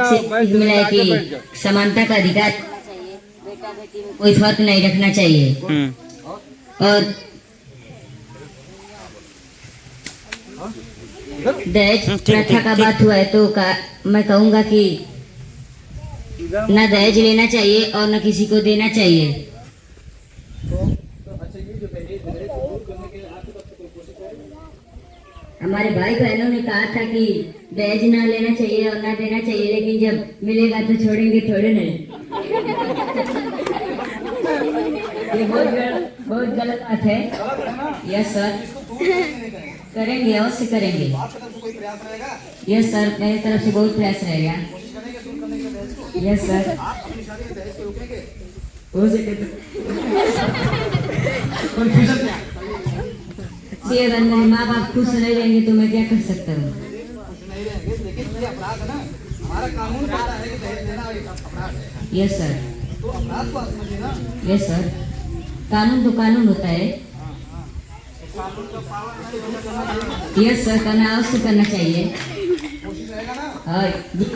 सीख मिला है कि समानता का अधिकार बेटा बेटी में कोई फर्क नहीं रखना चाहिए। और दहेज प्रथा का बात हुआ है तो मैं कहूँगा कि न दहेज लेना चाहिए और न किसी को देना चाहिए। हमारे भाई बहनों ने कहा था कि दहेज ना लेना चाहिए और ना देना चाहिए, लेकिन जब मिलेगा तो छोड़ेंगे थोड़े नहीं। ये बहुत गलत बात है। यस सर, करेंगे, अवश्य करेंगे। यस सर, मेरी तरफ से बहुत प्रयास रहेगा। यस सर, हो सके तो अगर मेरे माँ बाप खुश नहीं रहेंगे तो मैं क्या कर सकता हूँ। यस सर, यस सर, कानून तो कानून होता है। यस सर, करना अवश्य करना चाहिए। हाँ जी।